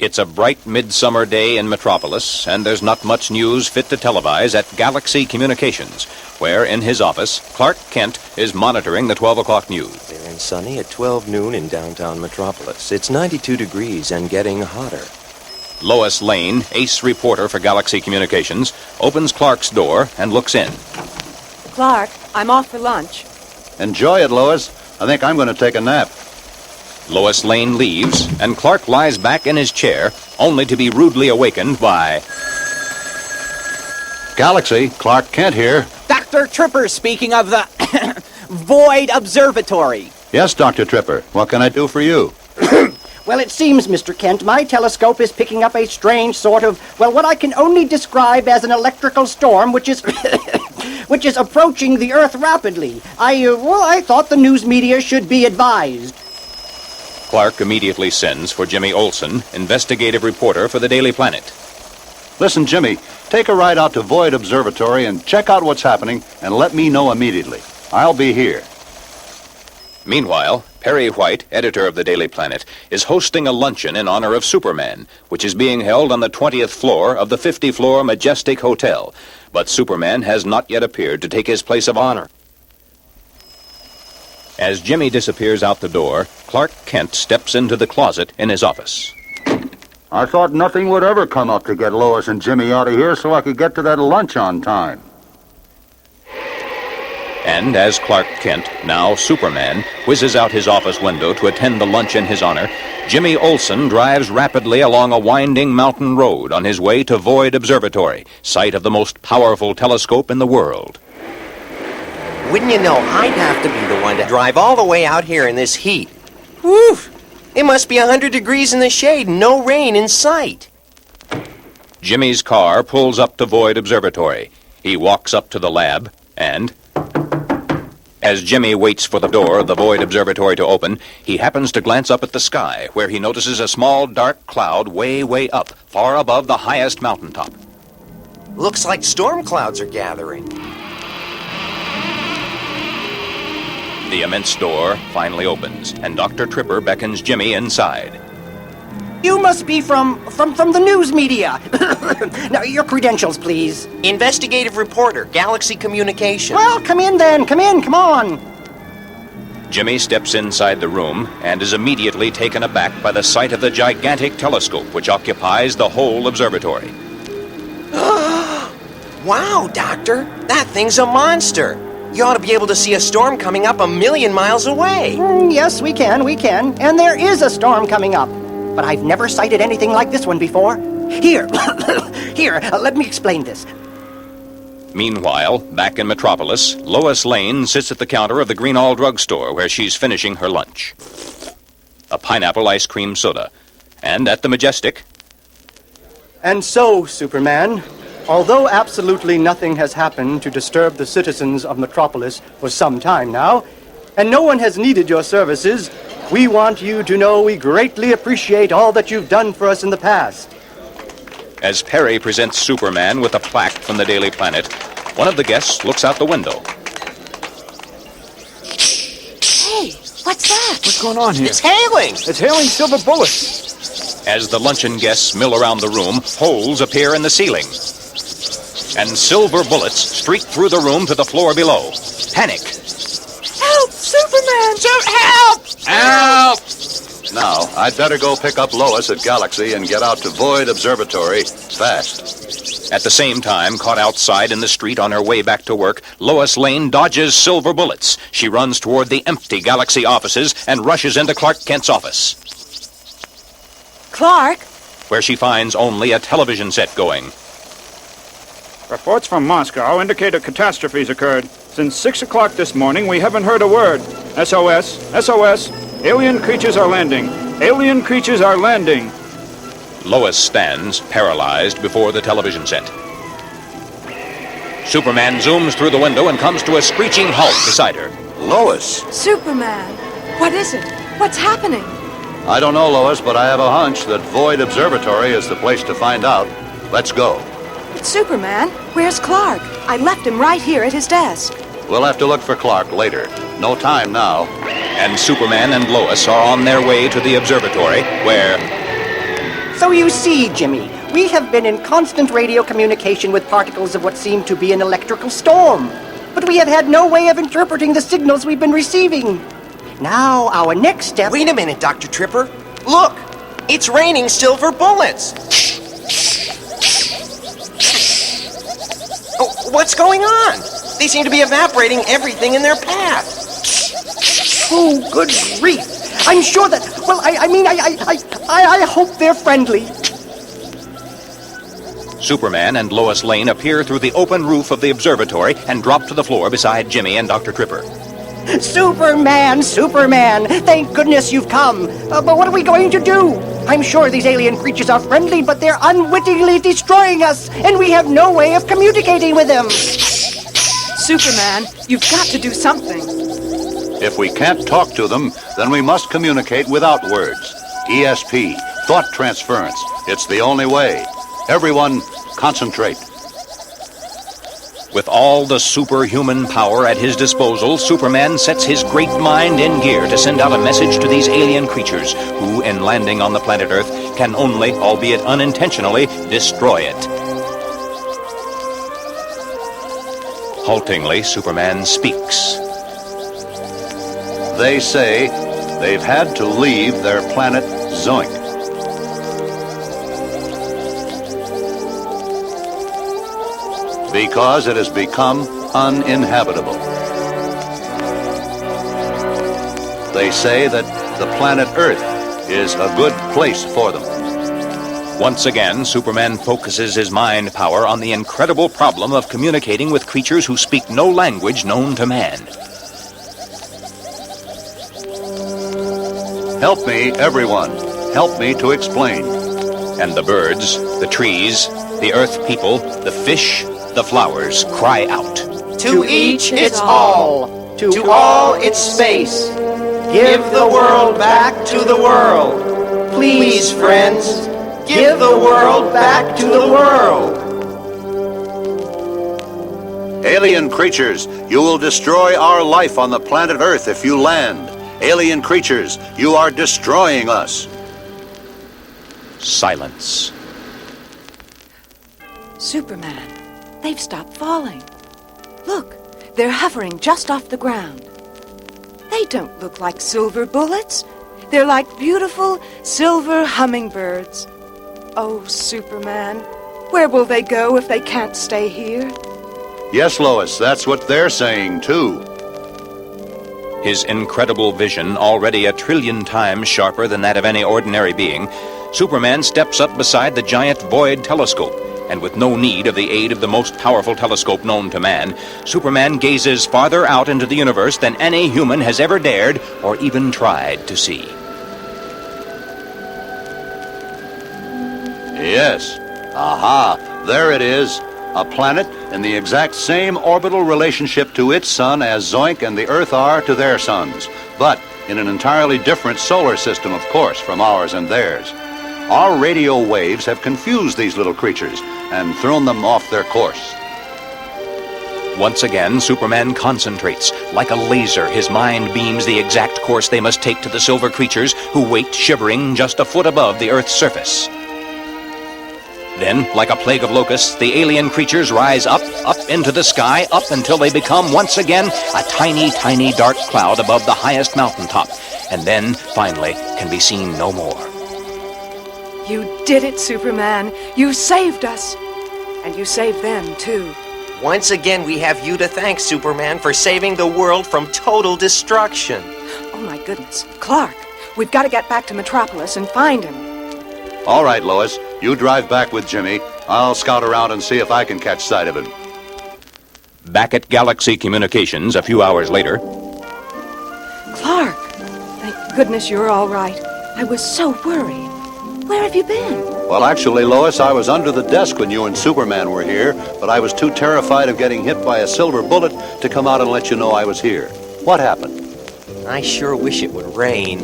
It's a bright midsummer day in Metropolis, and there's not much news fit to televise at Galaxy Communications, where in his office, Clark Kent is monitoring the 12 o'clock news. Clear and sunny at 12 noon in downtown Metropolis. It's 92 degrees and getting hotter. Lois Lane, ace reporter for Galaxy Communications, opens Clark's door and looks in. Clark, I'm off for lunch. Enjoy it, Lois. I think I'm going to take a nap. Lois Lane leaves, and Clark lies back in his chair, only to be rudely awakened by... Galaxy, Clark Kent here. Dr. Tripper speaking of the Void Observatory. Yes, Dr. Tripper. What can I do for you? Well, it seems, Mr. Kent, my telescope is picking up a strange sort of, well, what I can only describe as an electrical storm, which is which is approaching the Earth rapidly. I thought the news media should be advised. Clark immediately sends for Jimmy Olsen, investigative reporter for the Daily Planet. Listen, Jimmy, take a ride out to Void Observatory and check out what's happening and let me know immediately. I'll be here. Meanwhile, Perry White, editor of the Daily Planet, is hosting a luncheon in honor of Superman, which is being held on the 20th floor of the 50-floor Majestic Hotel. But Superman has not yet appeared to take his place of honor. As Jimmy disappears out the door, Clark Kent steps into the closet in his office. I thought nothing would ever come up to get Lois and Jimmy out of here so I could get to that lunch on time. And as Clark Kent, now Superman, whizzes out his office window to attend the lunch in his honor, Jimmy Olsen drives rapidly along a winding mountain road on his way to Void Observatory, site of the most powerful telescope in the world. Wouldn't you know, I'd have to be the one to drive all the way out here in this heat. Woof! It must be 100 degrees in the shade and no rain in sight. Jimmy's car pulls up to Void Observatory. He walks up to the lab, and... as Jimmy waits for the door of the Void Observatory to open, he happens to glance up at the sky, where he notices a small dark cloud way up, far above the highest mountaintop. Looks like storm clouds are gathering. The immense door finally opens, and Dr. Tripper beckons Jimmy inside. You must be from the news media. Now, your credentials, please. Investigative reporter, Galaxy Communications. Well, come in then. Come in, come on. Jimmy steps inside the room and is immediately taken aback by the sight of the gigantic telescope which occupies the whole observatory. Wow, Doctor, that thing's a monster. You ought to be able to see a storm coming up 1,000,000 miles away. Yes, we can. And there is a storm coming up. But I've never sighted anything like this one before. Here, let me explain this. Meanwhile, back in Metropolis, Lois Lane sits at the counter of the Greenall drugstore where she's finishing her lunch. A pineapple ice cream soda. And at the Majestic... And so, Superman, although absolutely nothing has happened to disturb the citizens of Metropolis for some time now, and no one has needed your services, we want you to know we greatly appreciate all that you've done for us in the past. As Perry presents Superman with a plaque from the Daily Planet, one of the guests looks out the window. Hey, what's that? What's going on here? It's hailing! It's hailing silver bullets. As the luncheon guests mill around the room, holes appear in the ceiling. And silver bullets streak through the room to the floor below. Panic. Help, Superman! Help! Help! Now, I'd better go pick up Lois at Galaxy and get out to Void Observatory fast. At the same time, caught outside in the street on her way back to work, Lois Lane dodges silver bullets. She runs toward the empty Galaxy offices and rushes into Clark Kent's office, Clark? where she finds only a television set going. Reports from Moscow indicate a catastrophe's occurred. Since 6 o'clock this morning, we haven't heard a word. SOS, SOS, alien creatures are landing. Alien creatures are landing. Lois stands, paralyzed, before the television set. Superman zooms through the window and comes to a screeching halt beside her. Lois! Superman, what is it? What's happening? I don't know, Lois, but I have a hunch that Void Observatory is the place to find out. Let's go. It's Superman. Where's Clark? I left him right here at his desk. We'll have to look for Clark later. No time now. And Superman and Lois are on their way to the observatory, where... So you see, Jimmy, we have been in constant radio communication with particles of what seem to be an electrical storm. But we have had no way of interpreting the signals we've been receiving. Now, our next step... Wait a minute, Dr. Tripper. Look! It's raining silver bullets! Oh, what's going on? They seem to be evaporating everything in their path. Oh, good grief! I'm sure that... Well, I hope they're friendly. Superman and Lois Lane appear through the open roof of the observatory and drop to the floor beside Jimmy and Dr. Tripper. Superman! Thank goodness you've come. But what are we going to do? I'm sure these alien creatures are friendly, but they're unwittingly destroying us, and we have no way of communicating with them. Superman, you've got to do something. If we can't talk to them, then we must communicate without words. ESP, thought transference. It's the only way. Everyone, concentrate. With all the superhuman power at his disposal, Superman sets his great mind in gear to send out a message to these alien creatures who, in landing on the planet Earth, can only, albeit unintentionally, destroy it. Haltingly, Superman speaks. They say they've had to leave their planet Zoink. Because it has become uninhabitable. They say that the planet Earth is a good place for them. Once again, Superman focuses his mind power on the incredible problem of communicating with creatures who speak no language known to man. Help me, everyone. Help me to explain. And the birds, the trees, the earth people, the fish, the flowers cry out. To each its all. To all its space. Give the world back to the world. Please, friends, give the world back to the world. Alien creatures, you will destroy our life on the planet Earth if you land. Alien creatures, you are destroying us. Silence. Superman, they've stopped falling. Look, they're hovering just off the ground. They don't look like silver bullets. They're like beautiful silver hummingbirds. Oh, Superman, where will they go if they can't stay here? Yes, Lois, that's what they're saying, too. His incredible vision, already 1 trillion times sharper than that of any ordinary being, Superman steps up beside the giant Void telescope, and with no need of the aid of the most powerful telescope known to man, Superman gazes farther out into the universe than any human has ever dared or even tried to see. Yes. Aha, there it is. A planet in the exact same orbital relationship to its sun as Zoink and the Earth are to their suns, but in an entirely different solar system, of course, from ours and theirs. Our radio waves have confused these little creatures and thrown them off their course. Once again, Superman concentrates. Like a laser, his mind beams the exact course they must take to the silver creatures who wait shivering just a foot above the Earth's surface. Then, like a plague of locusts, the alien creatures rise up into the sky, up until they become once again a tiny, tiny dark cloud above the highest mountaintop, and then, finally, can be seen no more. You did it, Superman. You saved us. And you saved them, too. Once again, we have you to thank, Superman, for saving the world from total destruction. Oh, my goodness. Clark, we've got to get back to Metropolis and find him. All right, Lois, you drive back with Jimmy. I'll scout around and see if I can catch sight of him. Back at Galaxy Communications a few hours later. Clark, thank goodness you're all right. I was so worried. Where have you been? Well, actually, Lois, I was under the desk when you and Superman were here, but I was too terrified of getting hit by a silver bullet to come out and let you know I was here. What happened? I sure wish it would rain.